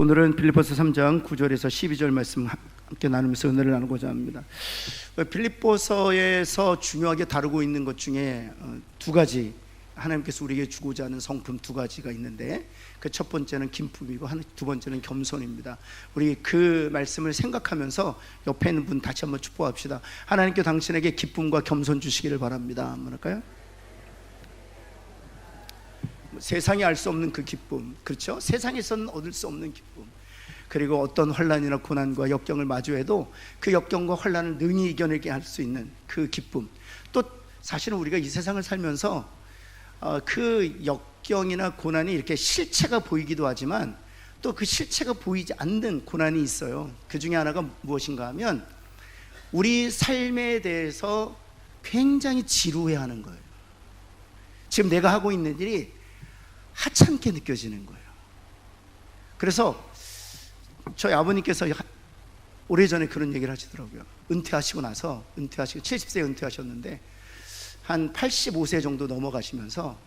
오늘은 빌립보서 3장 9절에서 12절 말씀 함께 나누면서 은혜를 나누고자 합니다. 빌립보서에서 중요하게 다루고 있는 것 중에 두 가지, 하나님께서 우리에게 주고자 하는 성품 두 가지가 있는데, 그 첫 번째는 기쁨이고 두 번째는 겸손입니다. 우리 그 말씀을 생각하면서 옆에 있는 분 다시 한번 축복합시다. 하나님께 당신에게 기쁨과 겸손 주시기를 바랍니다. 한번 할까요? 세상이 알 수 없는 그 기쁨, 그렇죠? 세상에서는 얻을 수 없는 기쁨, 그리고 어떤 환난이나 고난과 역경을 마주해도 그 역경과 환난을 능히 이겨내게 할 수 있는 그 기쁨. 또 사실은 우리가 이 세상을 살면서 그 역경이나 고난이 이렇게 실체가 보이기도 하지만 또 그 실체가 보이지 않는 고난이 있어요. 그 중에 하나가 무엇인가 하면 우리 삶에 대해서 굉장히 지루해하는 거예요. 지금 내가 하고 있는 일이 하찮게 느껴지는 거예요. 그래서 저희 아버님께서 오래전에 그런 얘기를 하시더라고요. 은퇴하시고 70세에 은퇴하셨는데 한 85세 정도 넘어가시면서,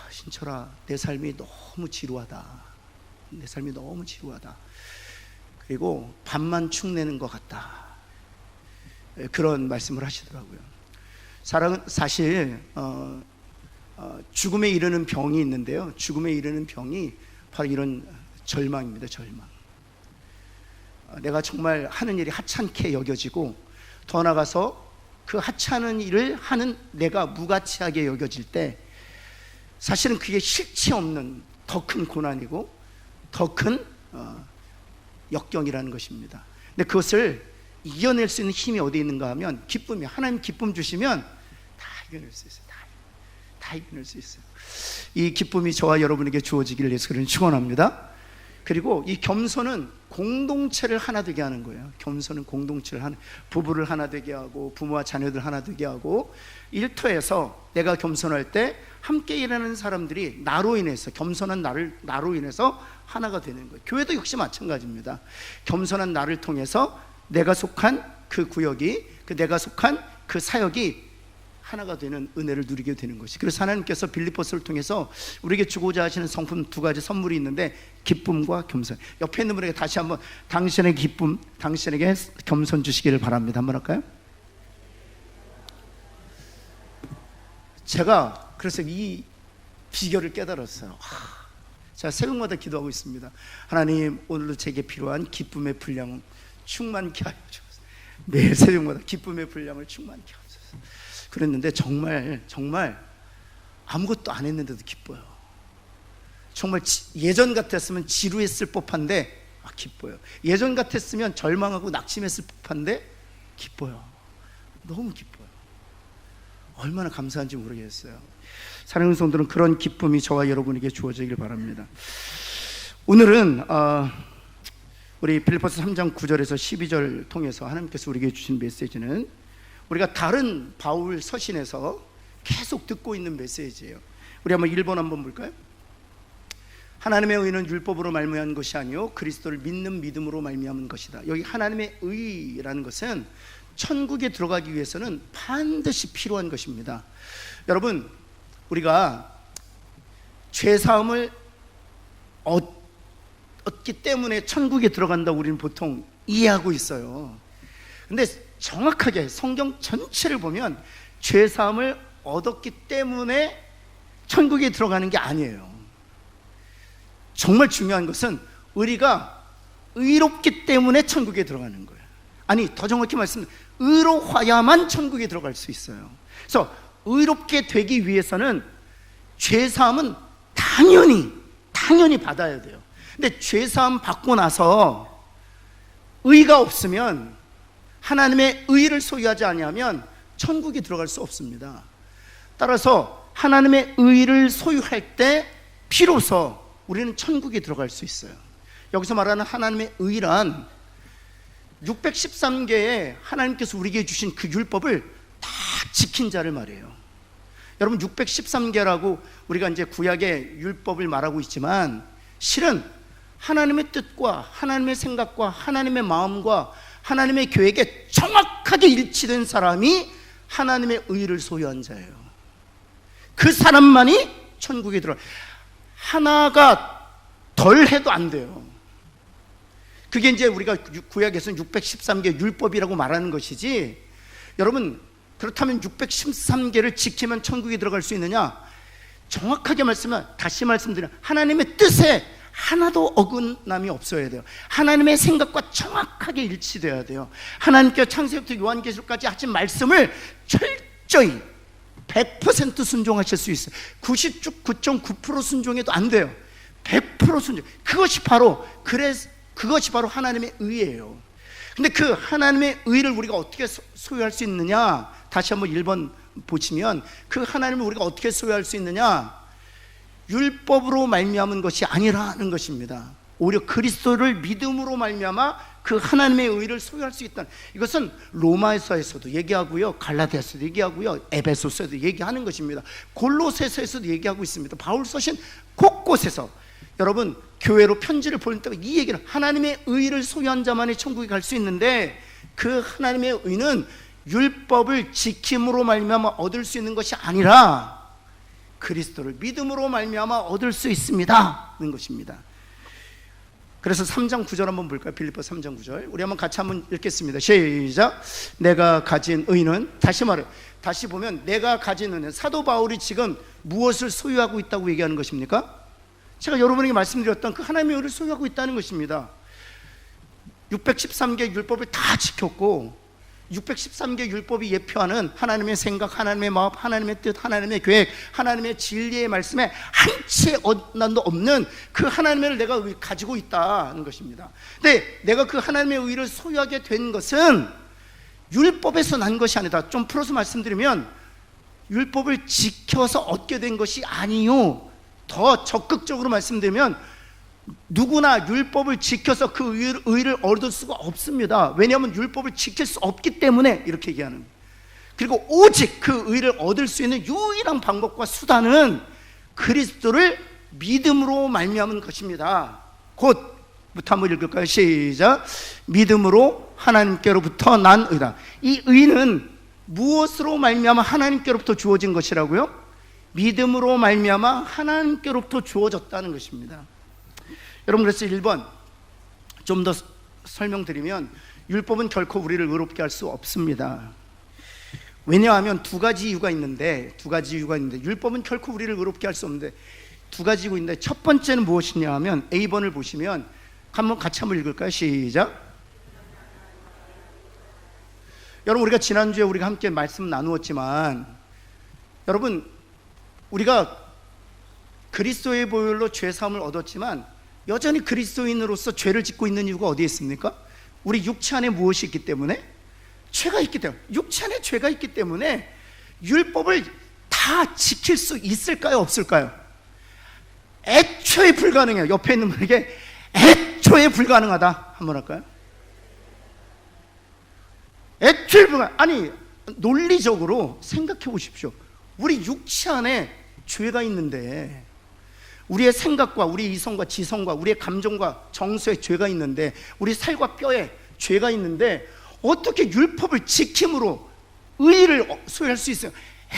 신철아, 내 삶이 너무 지루하다. 내 삶이 너무 지루하다. 그리고 밥만 축내는 것 같다. 그런 말씀을 하시더라고요. 사실 죽음에 이르는 병이 있는데요, 죽음에 이르는 병이 바로 이런 절망입니다. 절망. 내가 정말 하는 일이 하찮게 여겨지고, 더 나아가서 그 하찮은 일을 하는 내가 무가치하게 여겨질 때 사실은 그게 실체 없는 더 큰 고난이고 더 큰 역경이라는 것입니다. 근데 그것을 이겨낼 수 있는 힘이 어디에 있는가 하면 기쁨이, 하나님 기쁨 주시면 다 이겨낼 수 있어요. 다 이겨낼 수 있어요. 이 기쁨이 저와 여러분에게 주어지기를 예수 그리스도로 축원합니다. 그리고 이 겸손은 공동체를 하나 되게 하는 거예요. 겸손은 공동체를 부부를 하나 되게 하고, 부모와 자녀들 하나 되게 하고, 일터에서 내가 겸손할 때 함께 일하는 사람들이 나로 인해서, 겸손한 나로 인해서 하나가 되는 거예요. 교회도 역시 마찬가지입니다. 겸손한 나를 통해서 내가 속한 그 구역이, 내가 속한 그 사역이 하나가 되는 은혜를 누리게 되는 것이. 그래서 하나님께서 빌립보서를 통해서 우리에게 주고자 하시는 성품 두 가지 선물이 있는데, 기쁨과 겸손. 옆에 있는 분에게 다시 한번 당신의 기쁨, 당신에게 겸손 주시기를 바랍니다. 한번 할까요? 제가 그래서 이 비결을 깨달았어요. 제가 새벽마다 기도하고 있습니다. 하나님, 오늘도 제게 필요한 기쁨의 분량 충만케 하여 주옵소서. 매일 새벽마다 기쁨의 분량을 충만케 하여 주옵소서. 그랬는데 정말 아무것도 안 했는데도 기뻐요. 정말 예전 같았으면 지루했을 법한데 기뻐요. 예전 같았으면 절망하고 낙심했을 법한데 기뻐요. 너무 기뻐요. 얼마나 감사한지 모르겠어요. 사랑하는 성도는 그런 기쁨이 저와 여러분에게 주어지길 바랍니다. 오늘은 우리 빌립보서 3장 9절에서 12절 통해서 하나님께서 우리에게 주신 메시지는 우리가 다른 바울 서신에서 계속 듣고 있는 메시지예요. 우리 한번 1번 한번 볼까요? 하나님의 의는 율법으로 말미암은 것이 아니요 그리스도를 믿는 믿음으로 말미암은 것이다. 여기 하나님의 의라는 것은 천국에 들어가기 위해서는 반드시 필요한 것입니다. 여러분, 우리가 죄사함을 얻기 때문에 천국에 들어간다고 우리는 보통 이해하고 있어요. 근데 정확하게 성경 전체를 보면 죄사함을 얻었기 때문에 천국에 들어가는 게 아니에요. 정말 중요한 것은 우리가 의롭기 때문에 천국에 들어가는 거예요. 아니, 더 정확히 말씀드리면 의로워야만 천국에 들어갈 수 있어요. 그래서 의롭게 되기 위해서는 죄사함은 당연히 받아야 돼요. 근데 죄사함 받고 나서 의가 없으면, 하나님의 의를 소유하지 아니하면 천국에 들어갈 수 없습니다. 따라서 하나님의 의를 소유할 때 비로소 우리는 천국에 들어갈 수 있어요. 여기서 말하는 하나님의 의란 613개의 하나님께서 우리에게 주신 그 율법을 다 지킨 자를 말해요. 여러분, 613개라고 우리가 이제 구약의 율법을 말하고 있지만 실은 하나님의 뜻과 하나님의 생각과 하나님의 마음과 하나님의 계획에 정확하게 일치된 사람이 하나님의 의를 소유한 자예요. 그 사람만이 천국에 들어가요. 하나가 덜 해도 안 돼요. 그게 이제 우리가 구약에서는 613개 율법이라고 말하는 것이지, 여러분 그렇다면 613개를 지키면 천국에 들어갈 수 있느냐? 정확하게 다시 말씀드리면 하나님의 뜻에 하나도 어긋남이 없어야 돼요. 하나님의 생각과 정확하게 일치돼야 돼요. 하나님께서 창세기부터 요한계시록까지 하신 말씀을 철저히 100% 순종하실 수 있어요. 99.9% 순종해도 안 돼요. 100% 순종. 그것이 바로 하나님의 의예요. 근데 그 하나님의 의를 우리가 어떻게 소유할 수 있느냐? 다시 한번 1번 보시면 그 하나님을 우리가 어떻게 소유할 수 있느냐? 율법으로 말미암은 것이 아니라는 것입니다. 오히려 그리스도를 믿음으로 말미암아 그 하나님의 의를 소유할 수 있다는, 이것은 로마서에서도 얘기하고요, 갈라디아서도 얘기하고요, 에베소서에도 얘기하는 것입니다. 골로새서에서도 얘기하고 있습니다. 바울 서신 곳곳에서 여러분 교회로 편지를 보낼 때 이 얘기를, 하나님의 의를 소유한 자만이 천국에 갈 수 있는데 그 하나님의 의는 율법을 지킴으로 말미암아 얻을 수 있는 것이 아니라 그리스도를 믿음으로 말미암아 얻을 수 있습니다는 것입니다. 그래서 3장 9절 한번 볼까요? 빌립보서 3장 9절 우리 한번 같이 한번 읽겠습니다. 시작. 내가 가진 의는, 다시 보면 내가 가진 의는, 사도 바울이 지금 무엇을 소유하고 있다고 얘기하는 것입니까? 제가 여러분에게 말씀드렸던 그 하나님의 의를 소유하고 있다는 것입니다. 613개 율법을 다 지켰고 613개 율법이 예표하는 하나님의 생각, 하나님의 마음, 하나님의 뜻, 하나님의 계획, 하나님의 진리의 말씀에 한 치의 어긋남도 없는 그 하나님의 의를 내가 가지고 있다는 것입니다. 근데 내가 그 하나님의 의를 소유하게 된 것은 율법에서 난 것이 아니다. 좀 풀어서 말씀드리면 율법을 지켜서 얻게 된 것이 아니요, 더 적극적으로 말씀드리면 누구나 율법을 지켜서 그 의를 얻을 수가 없습니다. 왜냐하면 율법을 지킬 수 없기 때문에 이렇게 얘기하는. 그리고 오직 그 의를 얻을 수 있는 유일한 방법과 수단은 그리스도를 믿음으로 말미암은 것입니다. 곧부터 한번 읽을까요? 시작. 믿음으로 하나님께로부터 난 의다. 이 의는 무엇으로 말미암아 하나님께로부터 주어진 것이라고요? 믿음으로 말미암아 하나님께로부터 주어졌다는 것입니다. 여러분, 그래서 1번 좀 더 설명드리면 율법은 결코 우리를 의롭게 할 수 없습니다. 왜냐하면 두 가지 이유가 있는데 율법은 결코 우리를 의롭게 할 수 없는데 두 가지 이유가 있는데, 첫 번째는 무엇이냐 하면 A번을 보시면 같이 한번 읽을까요? 시작. 여러분, 우리가 지난주에 우리가 함께 말씀 나누었지만, 여러분 우리가 그리스도의 보혈로 죄사함을 얻었지만 여전히 그리스도인으로서 죄를 짓고 있는 이유가 어디에 있습니까? 우리 육체 안에 무엇이 있기 때문에? 죄가 있기 때문에. 육체 안에 죄가 있기 때문에 율법을 다 지킬 수 있을까요? 없을까요? 애초에 불가능해요. 옆에 있는 분에게 애초에 불가능하다 한번 할까요? 애초에 불가능. 아니, 논리적으로 생각해 보십시오. 우리 육체 안에 죄가 있는데, 우리의 생각과 우리 이성과 지성과 우리의 감정과 정서에 죄가 있는데, 우리 살과 뼈에 죄가 있는데 어떻게 율법을 지킴으로 의의를 소유할 수 있어요?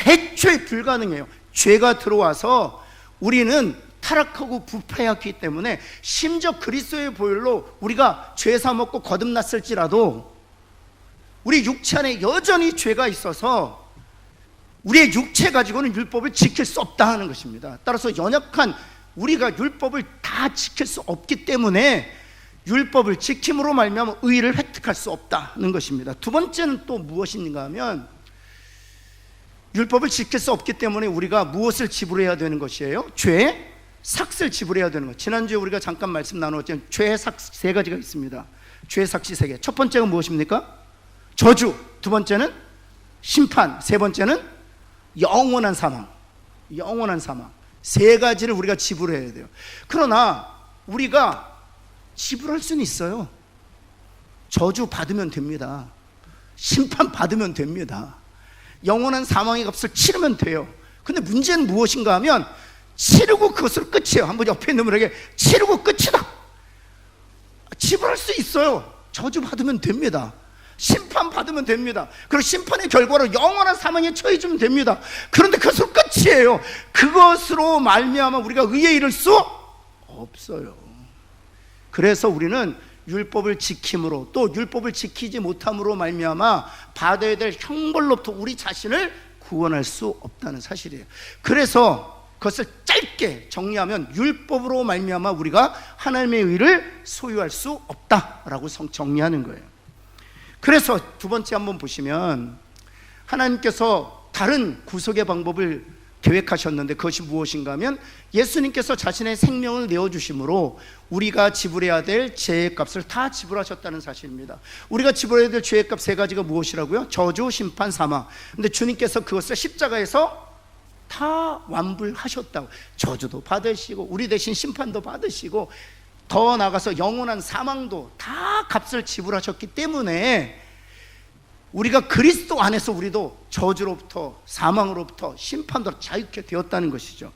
애초에 불가능해요. 죄가 들어와서 우리는 타락하고 부패했기 때문에, 심지어 그리스도의 보혈로 우리가 죄 사먹고 거듭났을지라도 우리 육체 안에 여전히 죄가 있어서 우리의 육체 가지고는 율법을 지킬 수 없다 하는 것입니다. 따라서 연약한 우리가 율법을 다 지킬 수 없기 때문에 율법을 지킴으로 말미암아 의의를 획득할 수 없다는 것입니다. 두 번째는 또 무엇인가 하면, 율법을 지킬 수 없기 때문에 우리가 무엇을 지불해야 되는 것이에요? 죄의 삭을 지불해야 되는 것. 지난주에 우리가 잠깐 말씀 나누었지만 죄의 삭 세 가지가 있습니다. 죄의 삭시 세 개. 첫 번째가 무엇입니까? 저주. 두 번째는 심판. 세 번째는 영원한 사망. 영원한 사망. 세 가지를 우리가 지불해야 돼요. 그러나 우리가 지불할 수는 있어요. 저주 받으면 됩니다. 심판 받으면 됩니다. 영원한 사망의 값을 치르면 돼요. 근데 문제는 무엇인가 하면, 치르고 그것으로 끝이에요. 한번 옆에 있는 분에게 치르고 끝이다. 지불할 수 있어요. 저주 받으면 됩니다. 심판 받으면 됩니다. 그리고 심판의 결과로 영원한 사망에 처해지면 됩니다. 그런데 그것으로 끝이에요. 그것으로 말미암아 우리가 의에 이를 수 없어요. 그래서 우리는 율법을 지킴으로, 또 율법을 지키지 못함으로 말미암아 받아야 될 형벌로부터 우리 자신을 구원할 수 없다는 사실이에요. 그래서 그것을 짧게 정리하면 율법으로 말미암아 우리가 하나님의 의를 소유할 수 없다라고 정리하는 거예요. 그래서 두 번째 한번 보시면, 하나님께서 다른 구속의 방법을 계획하셨는데 그것이 무엇인가 하면, 예수님께서 자신의 생명을 내어주심으로 우리가 지불해야 될 죄의 값을 다 지불하셨다는 사실입니다. 우리가 지불해야 될 죄의 값 세 가지가 무엇이라고요? 저주, 심판, 사망. 근데 주님께서 그것을 십자가에서 다 완불하셨다고. 저주도 받으시고 우리 대신 심판도 받으시고 더 나아가서 영원한 사망도 다 값을 지불하셨기 때문에 우리가 그리스도 안에서 우리도 저주로부터 사망으로부터 심판으로 자유케 되었다는 것이죠.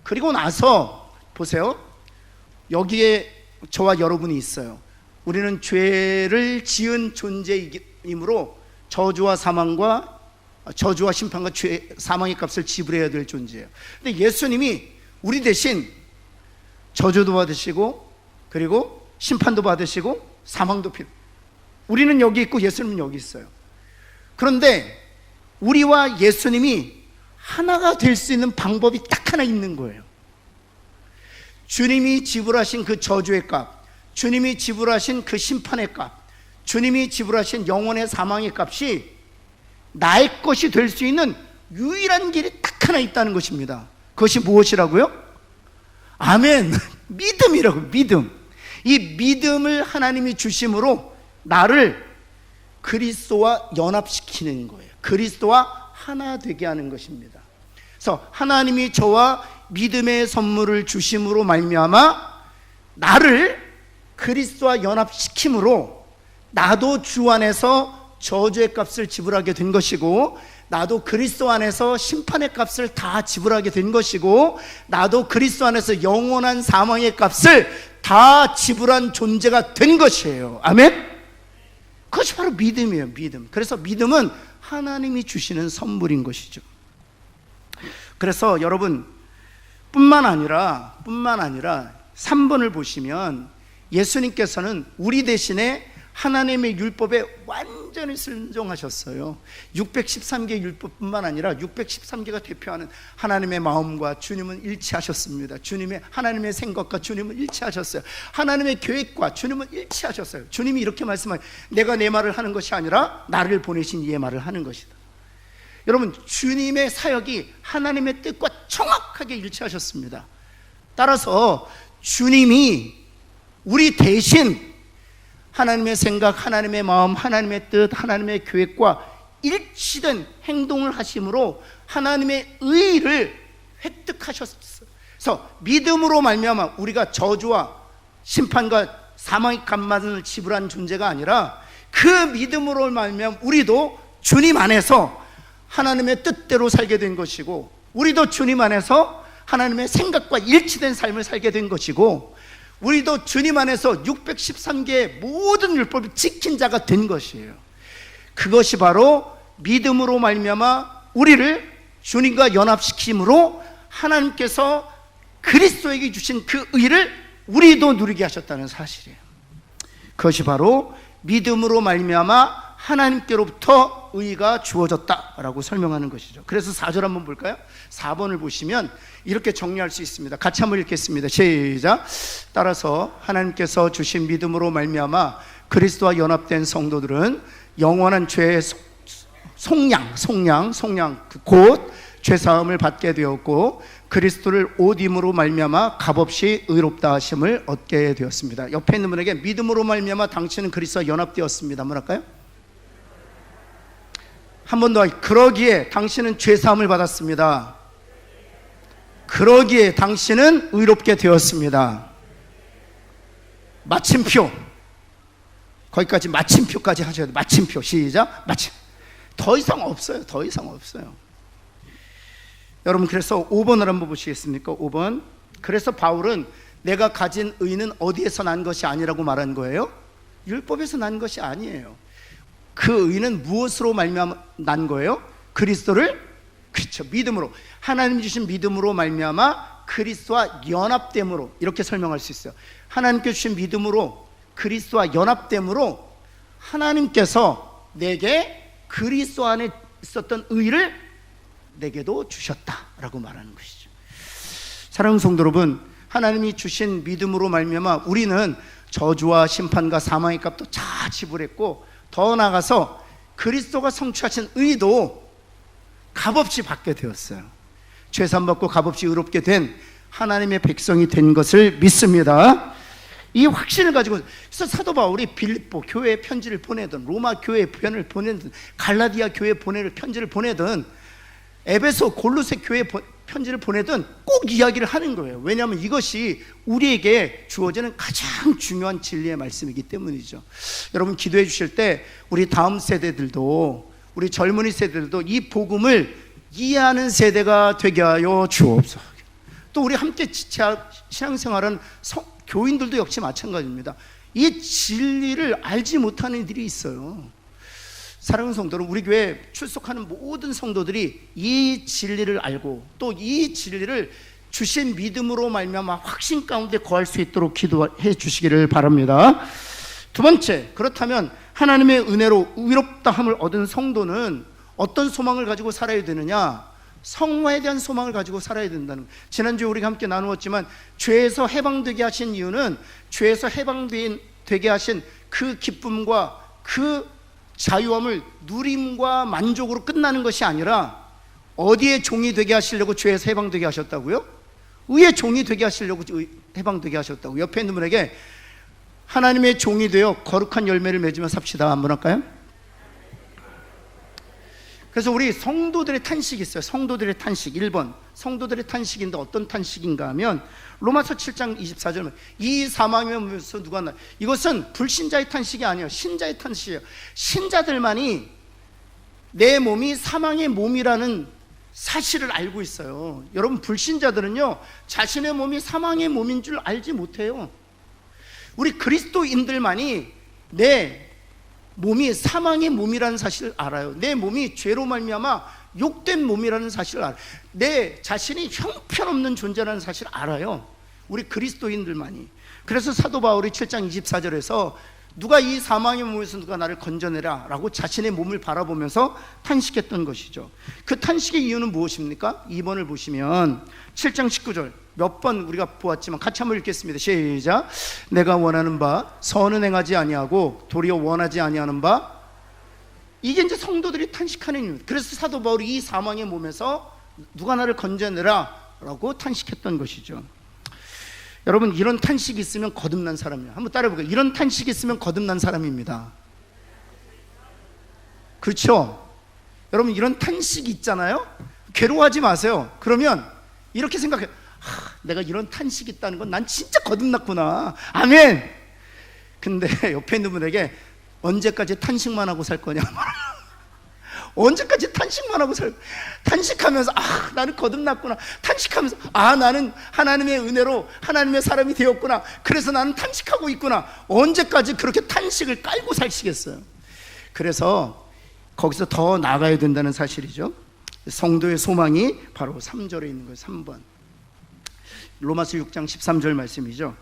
그리고 나서 보세요, 여기에 저와 여러분이 있어요. 우리는 죄를 지은 존재이므로 저주와 심판과 사망의 값을 지불해야 될 존재예요. 근데 예수님이 우리 대신 저주도 받으시고 그리고 심판도 받으시고 사망도 우리는 여기 있고 예수님은 여기 있어요. 그런데 우리와 예수님이 하나가 될 수 있는 방법이 딱 하나 있는 거예요. 주님이 지불하신 그 저주의 값, 주님이 지불하신 그 심판의 값, 주님이 지불하신 영원의 사망의 값이 나의 것이 될 수 있는 유일한 길이 딱 하나 있다는 것입니다. 그것이 무엇이라고요? 아멘. 믿음이라고. 믿음. 이 믿음을 하나님이 주심으로 나를 그리스도와 연합시키는 거예요. 그리스도와 하나 되게 하는 것입니다. 그래서 하나님이 저와 믿음의 선물을 주심으로 말미암아 나를 그리스도와 연합시킴으로 나도 주 안에서 저주의 값을 지불하게 된 것이고, 나도 그리스도 안에서 심판의 값을 다 지불하게 된 것이고, 나도 그리스도 안에서 영원한 사망의 값을 다 지불한 존재가 된 것이에요. 아멘? 그것이 바로 믿음이에요. 믿음. 그래서 믿음은 하나님이 주시는 선물인 것이죠. 그래서 여러분 뿐만 아니라 3번을 보시면 예수님께서는 우리 대신에 하나님의 율법에 완전히 순종하셨어요. 613개 율법뿐만 아니라 613개가 대표하는 하나님의 마음과 주님은 일치하셨습니다. 하나님의 생각과 주님은 일치하셨어요. 하나님의 계획과 주님은 일치하셨어요. 주님이 이렇게 말씀하세요. 내가 내 말을 하는 것이 아니라 나를 보내신 이의 말을 하는 것이다. 여러분, 주님의 사역이 하나님의 뜻과 정확하게 일치하셨습니다. 따라서 주님이 우리 대신 하나님의 생각, 하나님의 마음, 하나님의 뜻, 하나님의 계획과 일치된 행동을 하심으로 하나님의 의를 획득하셨어요. 그래서 믿음으로 말미암아 우리가 저주와 심판과 사망의 값만을 지불한 존재가 아니라 그 믿음으로 말미암아 우리도 주님 안에서 하나님의 뜻대로 살게 된 것이고, 우리도 주님 안에서 하나님의 생각과 일치된 삶을 살게 된 것이고, 우리도 주님 안에서 613개의 모든 율법을 지킨 자가 된 것이에요. 그것이 바로 믿음으로 말미암아 우리를 주님과 연합시킴으로 하나님께서 그리스도에게 주신 그 의를 우리도 누리게 하셨다는 사실이에요. 그것이 바로 믿음으로 말미암아 하나님께로부터 의가 주어졌다라고 설명하는 것이죠. 그래서 4절 한번 볼까요? 4번을 보시면 이렇게 정리할 수 있습니다. 같이 한번 읽겠습니다. 시작. 따라서 하나님께서 주신 믿음으로 말미암아 그리스도와 연합된 성도들은 영원한 죄의 속량 곧 죄사함을 받게 되었고, 그리스도를 옷 임으로 말미암아 값없이 의롭다 하심을 얻게 되었습니다. 옆에 있는 분에게 믿음으로 말미암아 당신은 그리스도와 연합되었습니다. 뭐랄까요? 한 번 더. 그러기에 당신은 죄사함을 받았습니다. 그러기에 당신은 의롭게 되었습니다. 마침표. 거기까지 마침표까지 하셔야 돼요. 마침표. 시작. 마침. 더 이상 없어요. 더 이상 없어요. 여러분, 그래서 5번을 한번 보시겠습니까? 5번. 그래서 바울은 내가 가진 의는 어디에서 난 것이 아니라고 말한 거예요? 율법에서 난 것이 아니에요. 그 의는 무엇으로 말미암아 난 거예요? 그리스도를, 그렇죠, 믿음으로, 하나님 주신 믿음으로 말미암아 그리스도와 연합됨으로, 이렇게 설명할 수 있어요. 하나님께 주신 믿음으로 그리스도와 연합됨으로 하나님께서 내게 그리스도 안에 있었던 의를 내게도 주셨다라고 말하는 것이죠. 사랑하는 성도 여러분, 하나님이 주신 믿음으로 말미암아 우리는 저주와 심판과 사망의 값도 다 지불했고, 더 나아가서 그리스도가 성취하신 의도 값없이 받게 되었어요. 죄산받고 값없이 의롭게 된 하나님의 백성이 된 것을 믿습니다. 이 확신을 가지고, 그래서 사도 바울이 빌립보 교회에 편지를 보내든, 로마 교회에 편을 보내든, 갈라디아 교회에 편지를 보내든, 에베소 골로새 교회에 편지를 보내든 꼭 이야기를 하는 거예요. 왜냐하면 이것이 우리에게 주어지는 가장 중요한 진리의 말씀이기 때문이죠. 여러분, 기도해 주실 때 우리 다음 세대들도, 우리 젊은이 세대들도 이 복음을 이해하는 세대가 되게 하여 주옵소서. 또 우리 함께 신앙생활은 교인들도 역시 마찬가지입니다. 이 진리를 알지 못하는 이들이 있어요. 사랑하는 성도는, 우리 교회에 출석하는 모든 성도들이 이 진리를 알고 또 이 진리를 주신 믿음으로 말미암아 확신 가운데 거할 수 있도록 기도해 주시기를 바랍니다. 두 번째, 그렇다면 하나님의 은혜로 의롭다함을 얻은 성도는 어떤 소망을 가지고 살아야 되느냐? 성화에 대한 소망을 가지고 살아야 된다는 거예요. 지난주에 우리가 함께 나누었지만, 죄에서 해방되게 하신 이유는 죄에서 해방되게 하신 그 기쁨과 그 자유함을 누림과 만족으로 끝나는 것이 아니라, 어디에 종이 되게 하시려고 죄에서 해방되게 하셨다고요? 의의 종이 되게 하시려고 해방되게 하셨다고. 옆에 있는 분에게 하나님의 종이 되어 거룩한 열매를 맺으며 삽시다 한번 할까요? 그래서 우리 성도들의 탄식이 있어요. 성도들의 탄식. 1번 성도들의 탄식인데 어떤 탄식인가 하면, 로마서 7장 24절, 이 사망에 오면서 누가 나, 이것은 불신자의 탄식이 아니에요. 신자의 탄식이에요. 신자들만이 내 몸이 사망의 몸이라는 사실을 알고 있어요. 여러분, 불신자들은요, 자신의 몸이 사망의 몸인 줄 알지 못해요. 우리 그리스도인들만이 내 몸이 사망의 몸이라는 사실을 알아요. 내 몸이 죄로 말미암아 욕된 몸이라는 사실을 알아요. 내 자신이 형편없는 존재라는 사실을 알아요. 우리 그리스도인들만이. 그래서 사도 바울이 7장 24절에서 누가 이 사망의 몸에서 누가 나를 건져내라 라고 자신의 몸을 바라보면서 탄식했던 것이죠. 그 탄식의 이유는 무엇입니까? 2번을 보시면 7장 19절, 몇 번 우리가 보았지만 같이 한번 읽겠습니다. 시작. 내가 원하는 바 선은 행하지 아니하고 도리어 원하지 아니하는 바. 이게 이제 성도들이 탄식하는 이유입니다. 그래서 사도 바울이 이 사망의 몸에서 누가 나를 건져내라 라고 탄식했던 것이죠. 여러분, 이런 탄식이 있으면 거듭난 사람이에요. 한번 따라해볼게요. 이런 탄식이 있으면 거듭난 사람입니다. 그렇죠? 여러분, 이런 탄식이 있잖아요. 괴로워하지 마세요. 그러면 이렇게 생각해요. 내가 이런 탄식이 있다는 건 난 진짜 거듭났구나. 아멘. 근데 옆에 있는 분에게 언제까지 탄식만 하고 살 거냐 말해요. 언제까지 탄식만 하고 탄식하면서 나는 거듭났구나, 탄식하면서 나는 하나님의 은혜로 하나님의 사람이 되었구나, 그래서 나는 탄식하고 있구나. 언제까지 그렇게 탄식을 깔고 사시겠어요? 그래서 거기서 더 나아가야 된다는 사실이죠. 성도의 소망이 바로 3절에 있는 거예요. 3번 로마서 6장 13절 말씀이죠.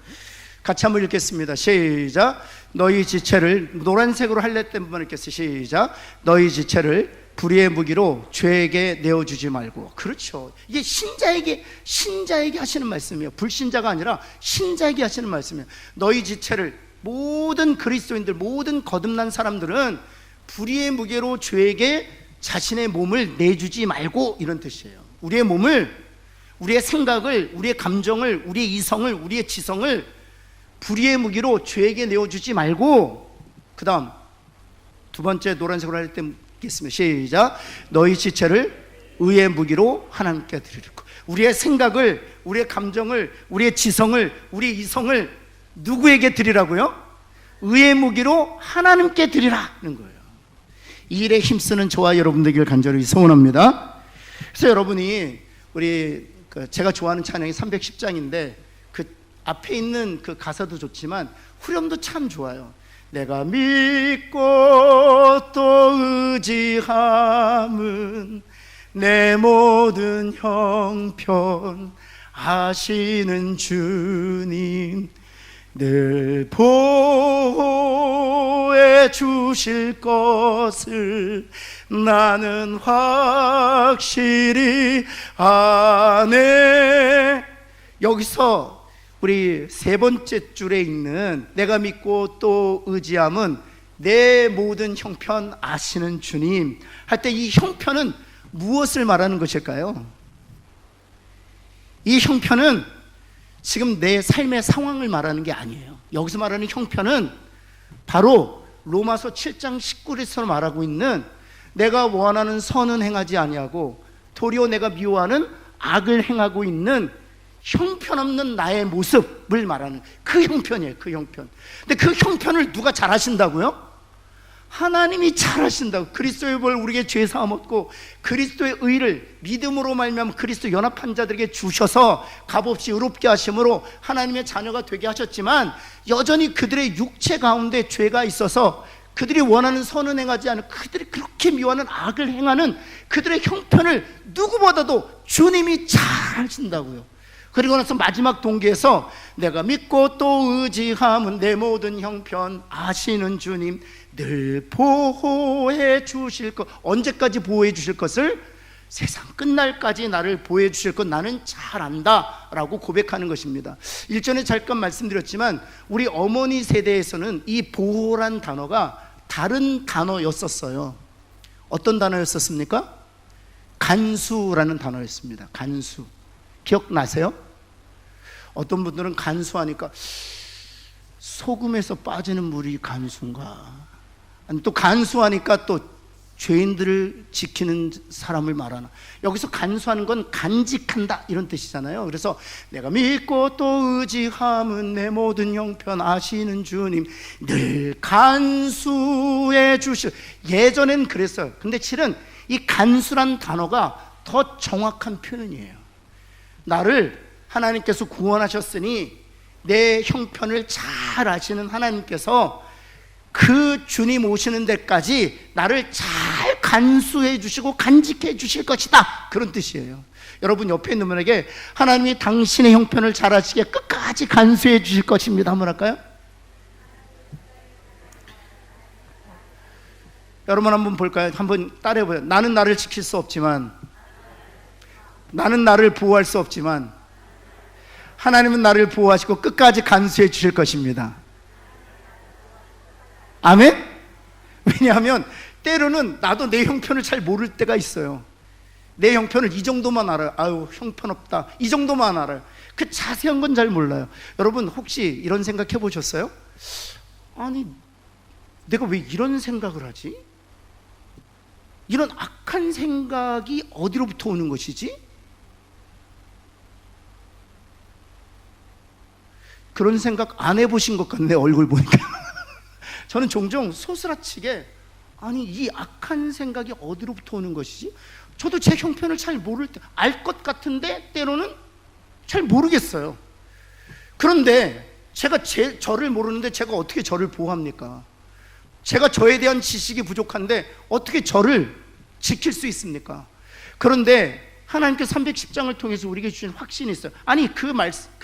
같이 한번 읽겠습니다. 시작. 너희 지체를, 노란색으로 할렛 한번 읽겠습니다. 시작. 너희 지체를 불의의 무기로 죄에게 내어주지 말고. 그렇죠. 이게 신자에게 하시는 말씀이에요. 불신자가 아니라 신자에게 하시는 말씀이에요. 너희 지체를, 모든 그리스도인들, 모든 거듭난 사람들은 불의의 무게로 죄에게 자신의 몸을 내주지 말고, 이런 뜻이에요. 우리의 몸을, 우리의 생각을, 우리의 감정을, 우리의 이성을, 우리의 지성을 불의의 무기로 죄에게 내어주지 말고, 그 다음 두 번째 노란색으로 할 때 읽겠습니다. 시작. 너희 지체를 의의 무기로 하나님께 드리고. 우리의 생각을, 우리의 감정을, 우리의 지성을, 우리의 이성을 누구에게 드리라고요? 의의 무기로 하나님께 드리라는 거예요. 이 일에 힘쓰는 저와 여러분 되기를 간절히 소원합니다. 그래서 여러분이, 제가 좋아하는 찬양이 310장인데 그 앞에 있는 그 가사도 좋지만 후렴도 참 좋아요. 내가 믿고 또 의지함은 내 모든 형편 아시는 주님, 늘 보호해 주실 것을 나는 확실히 아네. 여기서 우리 세 번째 줄에 있는 내가 믿고 또 의지함은 내 모든 형편 아시는 주님 할 때 이 형편은 무엇을 말하는 것일까요? 이 형편은 지금 내 삶의 상황을 말하는 게 아니에요. 여기서 말하는 형편은 바로 로마서 7장 19절에서 말하고 있는 내가 원하는 선은 행하지 아니하고 도리어 내가 미워하는 악을 행하고 있는 형편없는 나의 모습을 말하는 그 형편이에요. 그 형편. 근데 그 형편을 누가 잘 하신다고요? 하나님이 잘 하신다고. 그리스도의 벌 우리에게 죄 사함 얻고 그리스도의 의를 믿음으로 말미암아 그리스도 연합한 자들에게 주셔서 값없이 의롭게 하심으로 하나님의 자녀가 되게 하셨지만 여전히 그들의 육체 가운데 죄가 있어서 그들이 원하는 선은 행하지 않은, 그들이 그렇게 미워하는 악을 행하는 그들의 형편을 누구보다도 주님이 잘 하신다고요. 그리고 나서 마지막 동기에서 내가 믿고 또 의지함은 내 모든 형편 아시는 주님 늘 보호해 주실 것. 언제까지 보호해 주실 것을? 세상 끝날까지 나를 보호해 주실 것 나는 잘 안다 라고 고백하는 것입니다. 일전에 잠깐 말씀드렸지만 우리 어머니 세대에서는 이 보호란 단어가 다른 단어였었어요. 어떤 단어였었습니까? 간수라는 단어였습니다. 간수. 기억나세요? 어떤 분들은 간수하니까 소금에서 빠지는 물이 간수인가, 아니 또 간수하니까 또 죄인들을 지키는 사람을 말하나. 여기서 간수하는 건 간직한다 이런 뜻이잖아요. 그래서 내가 믿고 또 의지함은 내 모든 형편 아시는 주님 늘 간수해 주실. 예전엔 그랬어요. 근데 실은 이 간수란 단어가 더 정확한 표현이에요. 나를 하나님께서 구원하셨으니 내 형편을 잘 아시는 하나님께서 그 주님 오시는 데까지 나를 잘 간수해 주시고 간직해 주실 것이다, 그런 뜻이에요. 여러분 옆에 있는 분에게 하나님이 당신의 형편을 잘 아시게 끝까지 간수해 주실 것입니다 한번 할까요? 여러분 한번 볼까요? 한번 따라해봐요. 나는 나를 지킬 수 없지만, 나는 나를 보호할 수 없지만 하나님은 나를 보호하시고 끝까지 간수해 주실 것입니다. 아멘? 왜냐하면 때로는 나도 내 형편을 잘 모를 때가 있어요. 내 형편을 이 정도만 알아요. 아유 형편없다 이 정도만 알아요. 그 자세한 건 잘 몰라요. 여러분 혹시 이런 생각 해보셨어요? 아니 내가 왜 이런 생각을 하지? 이런 악한 생각이 어디로부터 오는 것이지? 그런 생각 안 해보신 것 같네 얼굴 보니까. 저는 종종 소스라치게 아니 이 악한 생각이 어디로부터 오는 것이지? 저도 제 형편을 잘 모를 때, 알 것 같은데 때로는 잘 모르겠어요. 그런데 제가 저를 모르는데 제가 어떻게 저를 보호합니까? 제가 저에 대한 지식이 부족한데 어떻게 저를 지킬 수 있습니까? 그런데 하나님께서 310장을 통해서 우리에게 주신 확신이 있어요. 아니 그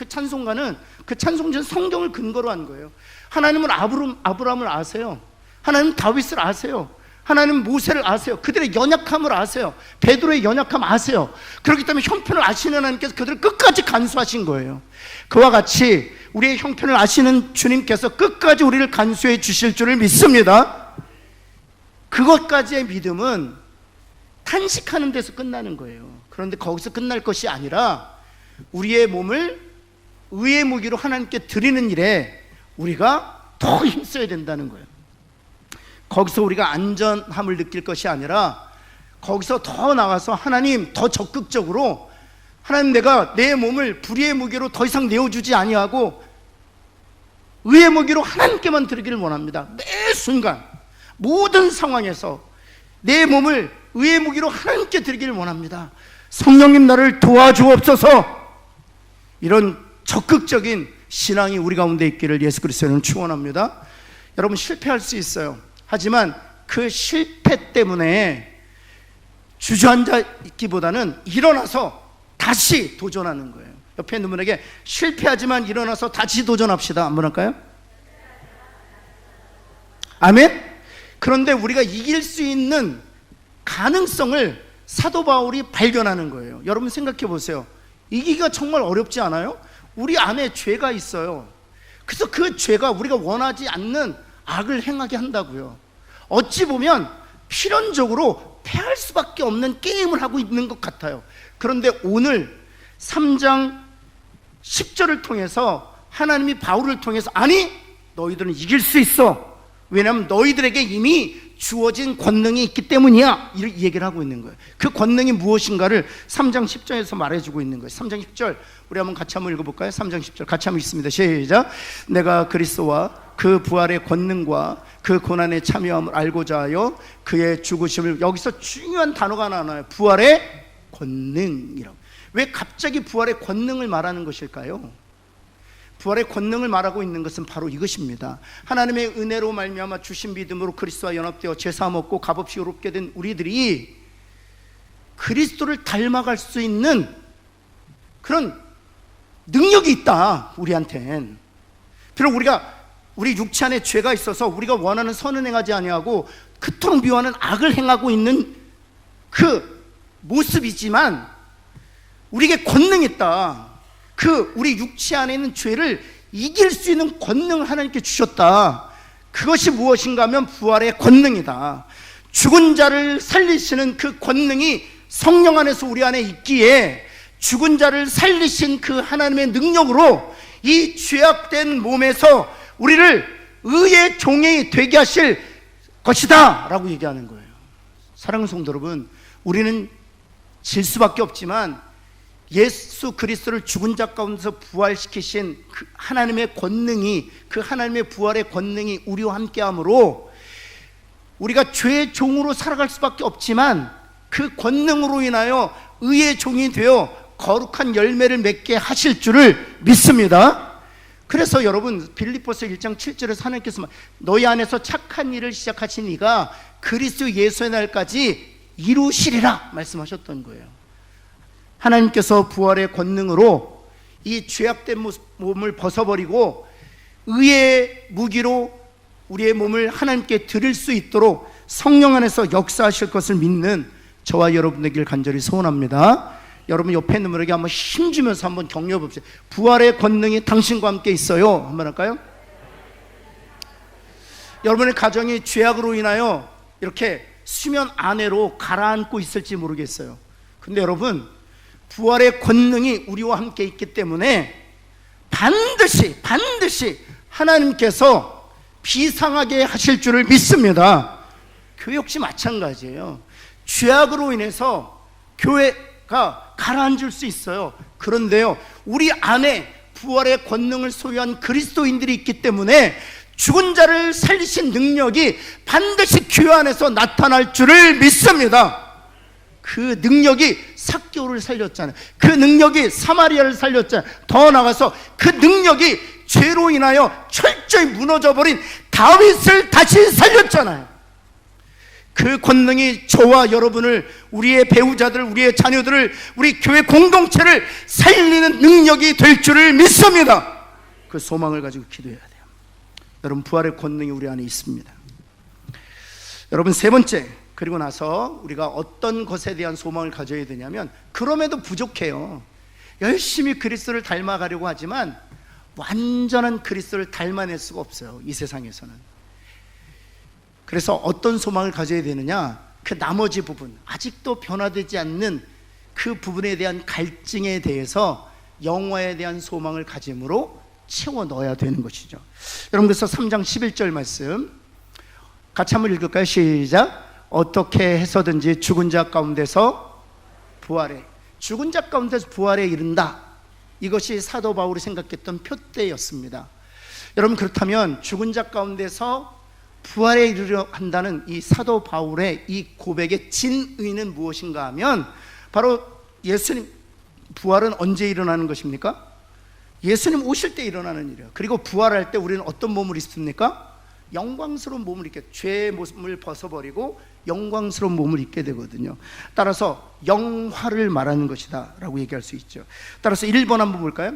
찬송가는, 그 찬송지는 성경을 근거로 한 거예요. 하나님은 아브라함을 아세요. 하나님은 다윗을 아세요. 하나님은 모세를 아세요. 그들의 연약함을 아세요. 베드로의 연약함 아세요. 그렇기 때문에 형편을 아시는 하나님께서 그들을 끝까지 간수하신 거예요. 그와 같이 우리의 형편을 아시는 주님께서 끝까지 우리를 간수해 주실 줄을 믿습니다. 그것까지의 믿음은 탄식하는 데서 끝나는 거예요. 그런데 거기서 끝날 것이 아니라 우리의 몸을 의의 무기로 하나님께 드리는 일에 우리가 더 힘써야 된다는 거예요. 거기서 우리가 안전함을 느낄 것이 아니라 거기서 더 나가서 하나님 더 적극적으로, 하나님 내가 내 몸을 불의의 무기로 더 이상 내어주지 아니하고 의의 무기로 하나님께만 드리기를 원합니다. 매 순간 모든 상황에서 내 몸을 의의 무기로 하나님께 드리기를 원합니다. 성령님 나를 도와주옵소서. 이런 적극적인 신앙이 우리 가운데 있기를 예수 그리스도는 축원합니다. 여러분 실패할 수 있어요. 하지만 그 실패 때문에 주저앉아 있기보다는 일어나서 다시 도전하는 거예요. 옆에 있는 분에게 실패하지만 일어나서 다시 도전합시다 한번 할까요? 아멘? 그런데 우리가 이길 수 있는 가능성을 사도 바울이 발견하는 거예요. 여러분 생각해 보세요. 이기기가 정말 어렵지 않아요? 우리 안에 죄가 있어요. 그래서 그 죄가 우리가 원하지 않는 악을 행하게 한다고요. 어찌 보면 필연적으로 패할 수밖에 없는 게임을 하고 있는 것 같아요. 그런데 오늘 3장 10절을 통해서 하나님이 바울을 통해서 아니 너희들은 이길 수 있어. 왜냐하면 너희들에게 이미 주어진 권능이 있기 때문이야. 이 얘기를 하고 있는 거예요. 그 권능이 무엇인가를 3장 10절에서 말해주고 있는 거예요. 3장 10절 우리 한번 같이 한번 읽어볼까요? 3장 10절 같이 한번 읽습니다. 시작. 내가 그리스도와 그 부활의 권능과 그 고난에 참여함을 알고자 하여 그의 죽으심을, 여기서 중요한 단어가 나와요. 부활의 권능이라고. 왜 갑자기 부활의 권능을 말하는 것일까요? 부활의 권능을 말하고 있는 것은 바로 이것입니다. 하나님의 은혜로 말미암아 주신 믿음으로 그리스도와 연합되어 제사함 얻고 값없이 의롭게 된 우리들이 그리스도를 닮아갈 수 있는 그런 능력이 있다. 우리한텐. 비록 우리 육체 안에 죄가 있어서 우리가 원하는 선은 행하지 아니하고 그토록 미워하는 악을 행하고 있는 그 모습이지만 우리에게 권능이 있다. 그 우리 육체 안에 있는 죄를 이길 수 있는 권능을 하나님께 주셨다. 그것이 무엇인가 하면 부활의 권능이다. 죽은 자를 살리시는 그 권능이 성령 안에서 우리 안에 있기에 죽은 자를 살리신 그 하나님의 능력으로 이 죄악된 몸에서 우리를 의의 종이 되게 하실 것이다 라고 얘기하는 거예요. 사랑하는 성도 여러분, 우리는 질 수밖에 없지만 예수 그리스도를 죽은 자 가운데서 부활시키신 그 하나님의 권능이, 그 하나님의 부활의 권능이 우리와 함께함으로 우리가 죄의 종으로 살아갈 수밖에 없지만 그 권능으로 인하여 의의 종이 되어 거룩한 열매를 맺게 하실 줄을 믿습니다. 그래서 여러분 빌립보서 1장 7절에서 하나님께서 너희 안에서 착한 일을 시작하신 이가 그리스도 예수의 날까지 이루시리라 말씀하셨던 거예요. 하나님께서 부활의 권능으로 이 죄악된 몸을 벗어버리고 의의 무기로 우리의 몸을 하나님께 드릴 수 있도록 성령 안에서 역사하실 것을 믿는 저와 여러분 되길 간절히 소원합니다. 여러분 옆에 있는 분에게 한번 힘주면서 한번 격려해 봅시다. 부활의 권능이 당신과 함께 있어요. 한번 할까요? 여러분의 가정이 죄악으로 인하여 이렇게 수면 아래로 가라앉고 있을지 모르겠어요. 근데 여러분 부활의 권능이 우리와 함께 있기 때문에 반드시 하나님께서 비상하게 하실 줄을 믿습니다. 교회 역시 마찬가지예요. 죄악으로 인해서 교회가 가라앉을 수 있어요. 그런데요, 우리 안에 부활의 권능을 소유한 그리스도인들이 있기 때문에 죽은 자를 살리신 능력이 반드시 교회 안에서 나타날 줄을 믿습니다. 그 능력이 삭개오를 살렸잖아요. 그 능력이 사마리아를 살렸잖아요. 더 나아가서 그 능력이 죄로 인하여 철저히 무너져버린 다윗을 다시 살렸잖아요. 그 권능이 저와 여러분을, 우리의 배우자들, 우리의 자녀들을, 우리 교회 공동체를 살리는 능력이 될 줄을 믿습니다. 그 소망을 가지고 기도해야 돼요. 여러분 부활의 권능이 우리 안에 있습니다. 여러분 세 번째, 그리고 나서 우리가 어떤 것에 대한 소망을 가져야 되냐면, 그럼에도 부족해요. 열심히 그리스도를 닮아가려고 하지만 완전한 그리스도를 닮아낼 수가 없어요, 이 세상에서는. 그래서 어떤 소망을 가져야 되느냐, 그 나머지 부분, 아직도 변화되지 않는 그 부분에 대한 갈증에 대해서 영화에 대한 소망을 가짐으로 채워 넣어야 되는 것이죠. 여러분 그래서 3장 11절 말씀 같이 한번 읽을까요? 시작. 어떻게 해서든지 죽은 자 가운데서 부활해, 죽은 자 가운데서 부활에 이른다. 이것이 사도 바울이 생각했던 표대였습니다. 여러분 그렇다면 죽은 자 가운데서 부활에 이르려 한다는 이 사도 바울의 이 고백의 진의는 무엇인가 하면, 바로 예수님 부활은 언제 일어나는 것입니까? 예수님 오실 때 일어나는 일이에요. 그리고 부활할 때 우리는 어떤 몸을 입습니까? 영광스러운 몸을 입게, 죄의 몸을 벗어버리고 영광스러운 몸을 입게 되거든요. 따라서 영화를 말하는 것이다 라고 얘기할 수 있죠. 따라서 1번 한번 볼까요?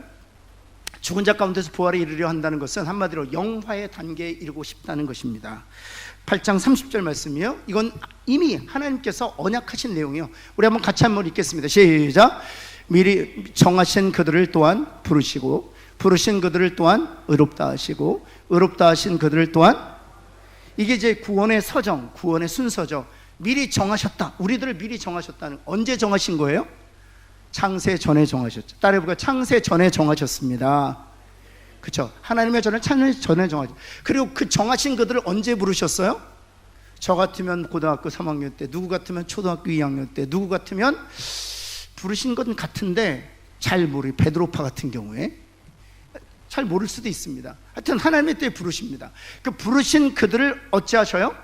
죽은 자 가운데서 부활에 이르려 한다는 것은 한마디로 영화의 단계에 이르고 싶다는 것입니다. 8장 30절 말씀이요, 이건 이미 하나님께서 언약하신 내용이요. 우리 한번 같이 한번 읽겠습니다. 시작. 미리 정하신 그들을 또한 부르시고 부르신 그들을 또한 의롭다 하시고 의롭다 하신 그들을 또한, 이게 이제 구원의 서정, 구원의 순서죠. 미리 정하셨다. 우리들을 미리 정하셨다는, 언제 정하신 거예요? 창세 전에 정하셨죠. 따라해볼까요? 창세 전에 정하셨습니다. 그렇죠? 하나님의 전에 창세 전에 정하셨죠. 그리고 그 정하신 그들을 언제 부르셨어요? 저 같으면 고등학교 3학년 때, 누구 같으면 초등학교 2학년 때, 누구 같으면 부르신 건 같은데 잘 모르, 베드로파 같은 경우에 잘 모를 수도 있습니다. 하여튼 하나님의 때에 부르십니다. 그 부르신 그들을 어찌하셔요?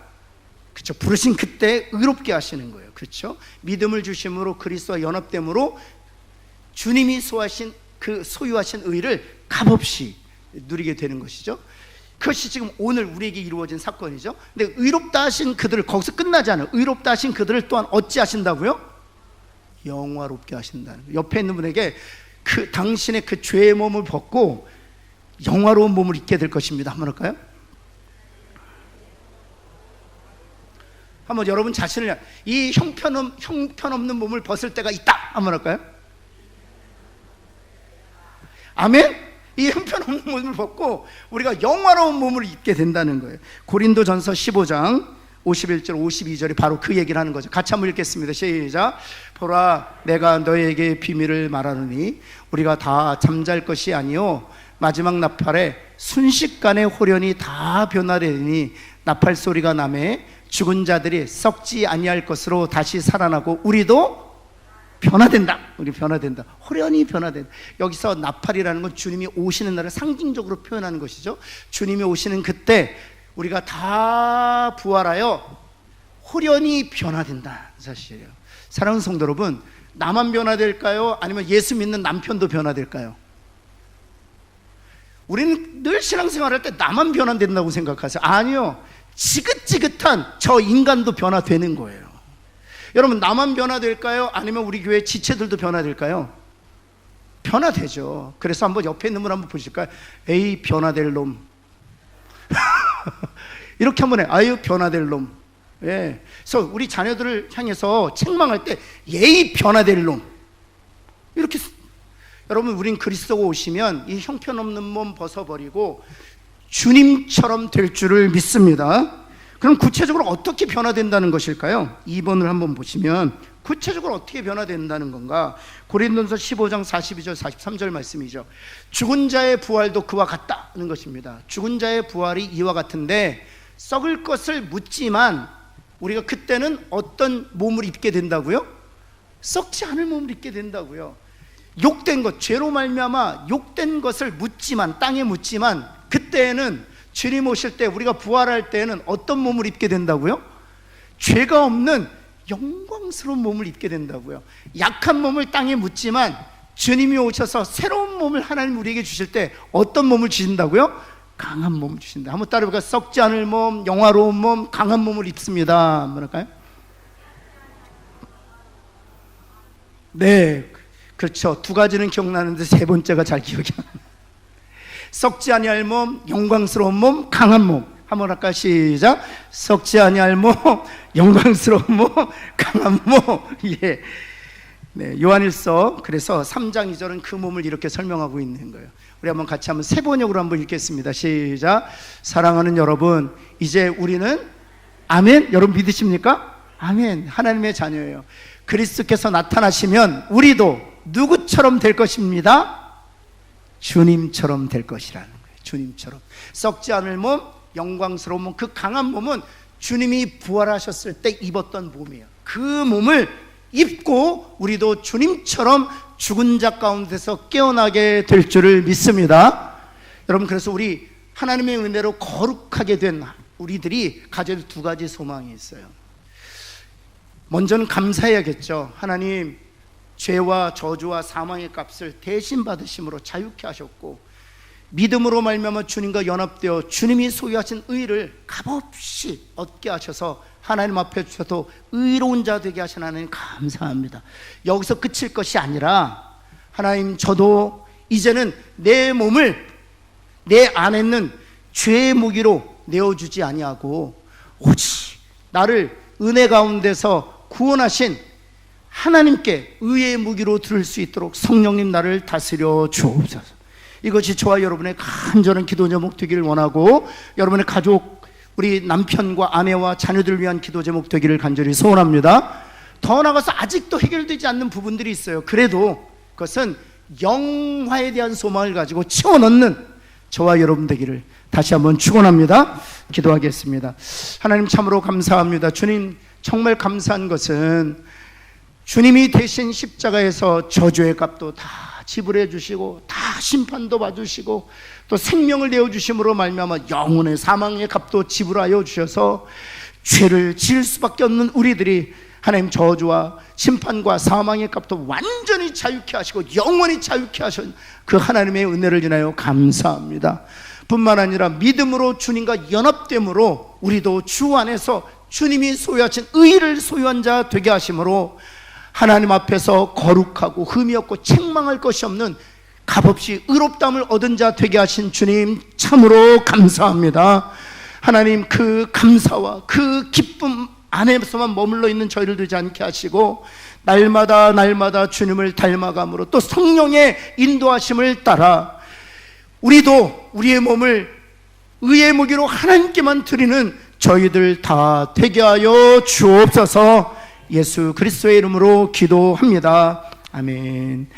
그렇죠. 부르신 그때 의롭게 하시는 거예요. 그렇죠. 믿음을 주심으로 그리스도와 연합됨으로 주님이 소유하신 의를 값없이 누리게 되는 것이죠. 그것이 지금 오늘 우리에게 이루어진 사건이죠. 근데 의롭다 하신 그들을, 거기서 끝나지 않아요. 의롭다 하신 그들을 또한 어찌 하신다고요? 영화롭게 하신다는 거예요. 옆에 있는 분에게 그 당신의 그 죄의 몸을 벗고 영화로운 몸을 입게 될 것입니다. 한번 할까요? 한번 여러분 자신을, 이 형편없는 몸을 벗을 때가 있다. 한번 할까요? 아멘? 이 형편없는 몸을 벗고 우리가 영화로운 몸을 입게 된다는 거예요. 고린도전서 15장 51절 52절이 바로 그 얘기를 하는 거죠. 같이 한번 읽겠습니다. 시작. 보라, 내가 너에게 비밀을 말하노니 우리가 다 잠잘 것이 아니요 마지막 나팔에 순식간에 호련히 다 변화되니 나팔 소리가 나매 죽은 자들이 썩지 아니할 것으로 다시 살아나고 우리도 변화된다. 우리 변화된다. 호련히 변화된다. 여기서 나팔이라는 건 주님이 오시는 날을 상징적으로 표현하는 것이죠. 주님이 오시는 그때 우리가 다 부활하여 호련히 변화된다 사실이에요. 사랑하는 성도 여러분, 나만 변화될까요? 아니면 예수 믿는 남편도 변화될까요? 우리는 늘 신앙생활할 때 나만 변화된다고 생각하세요. 아니요, 지긋지긋한 저 인간도 변화되는 거예요. 여러분, 나만 변화될까요? 아니면 우리 교회 지체들도 변화될까요? 변화되죠. 그래서 한번 옆에 있는 분 한번 보실까요? 에이 변화될 놈. 이렇게 한번 해. 아유 변화될 놈. 예. 그래서 우리 자녀들을 향해서 책망할 때 예의 변화될 놈. 이렇게. 여러분, 우린 그리스도가 오시면 이 형편없는 몸 벗어버리고 주님처럼 될 줄을 믿습니다. 그럼 구체적으로 어떻게 변화된다는 것일까요? 2번을 한번 보시면 구체적으로 어떻게 변화된다는 건가? 고린도전서 15장 42절 43절 말씀이죠. 죽은 자의 부활도 그와 같다는 것입니다. 죽은 자의 부활이 이와 같은데 썩을 것을 묻지만 우리가 그때는 어떤 몸을 입게 된다고요? 썩지 않을 몸을 입게 된다고요. 욕된 것, 죄로 말미암아 욕된 것을 묻지만, 땅에 묻지만 그때에는 주님 오실 때, 우리가 부활할 때에는 어떤 몸을 입게 된다고요? 죄가 없는 영광스러운 몸을 입게 된다고요. 약한 몸을 땅에 묻지만 주님이 오셔서 새로운 몸을 하나님 우리에게 주실 때 어떤 몸을 주신다고요? 강한 몸을 주신다. 한번 따라해볼까요? 썩지 않을 몸, 영화로운 몸, 강한 몸을 입습니다. 한번 할까요? 네, 그렇죠. 두 가지는 기억나는데 세 번째가 잘 기억이 안 나요. 썩지 아니할 몸, 영광스러운 몸, 강한 몸. 한번 할까요? 시작. 썩지 아니할 몸, 영광스러운 몸, 강한 몸. 예. 네, 요한일서 그래서 3장 2절은 그 몸을 이렇게 설명하고 있는 거예요. 우리 한번 같이 한번 세 번역으로 한번 읽겠습니다. 시작. 사랑하는 여러분, 이제 우리는, 아멘. 여러분 믿으십니까? 아멘. 하나님의 자녀예요. 그리스도께서 나타나시면 우리도 누구처럼 될 것입니다? 주님처럼 될 것이라는 거예요. 주님처럼. 썩지 않을 몸, 영광스러운 몸, 그 강한 몸은 주님이 부활하셨을 때 입었던 몸이에요. 그 몸을 입고 우리도 주님처럼 죽은 자 가운데서 깨어나게 될 줄을 믿습니다. 여러분, 그래서 우리 하나님의 은혜로 거룩하게 된 우리들이 가질 두 가지 소망이 있어요. 먼저는 감사해야겠죠. 하나님, 죄와 저주와 사망의 값을 대신 받으심으로 자유케 하셨고 믿음으로 말미암아 주님과 연합되어 주님이 소유하신 의를 값없이 얻게 하셔서 하나님 앞에 주셔도 의로운 자 되게 하신 하나님 감사합니다. 여기서 그칠 것이 아니라 하나님, 저도 이제는 내 몸을 내 안에 있는 죄의 무기로 내어주지 아니하고 오직 나를 은혜 가운데서 구원하신 하나님께 의의 무기로 들을 수 있도록 성령님 나를 다스려 주옵소서. 이것이 저와 여러분의 간절한 기도 제목 되기를 원하고, 여러분의 가족, 우리 남편과 아내와 자녀들을 위한 기도 제목 되기를 간절히 소원합니다. 더 나아가서 아직도 해결되지 않는 부분들이 있어요. 그래도 그것은 영화에 대한 소망을 가지고 채워넣는 저와 여러분 되기를 다시 한번 축원합니다. 기도하겠습니다. 하나님, 참으로 감사합니다. 주님, 정말 감사한 것은 주님이 대신 십자가에서 저주의 값도 다 지불해 주시고 다 심판도 받으시고 또 생명을 내어주심으로 말미암아 영혼의 사망의 값도 지불하여 주셔서 죄를 지을 수밖에 없는 우리들이 하나님 저주와 심판과 사망의 값도 완전히 자유케 하시고 영원히 자유케 하신 그 하나님의 은혜를 인하여 감사합니다. 뿐만 아니라 믿음으로 주님과 연합됨으로 우리도 주 안에서 주님이 소유하신 의를 소유한 자 되게 하심으로 하나님 앞에서 거룩하고 흠이 없고 책망할 것이 없는 값없이 의롭다함을 얻은 자 되게 하신 주님, 참으로 감사합니다. 하나님, 그 감사와 그 기쁨 안에서만 머물러 있는 저희를 두지 않게 하시고 날마다 주님을 닮아감으로 또 성령의 인도하심을 따라 우리도 우리의 몸을 의의 무기로 하나님께만 드리는 저희들 다 되게 하여 주옵소서. 예수 그리스도의 이름으로 기도합니다. 아멘.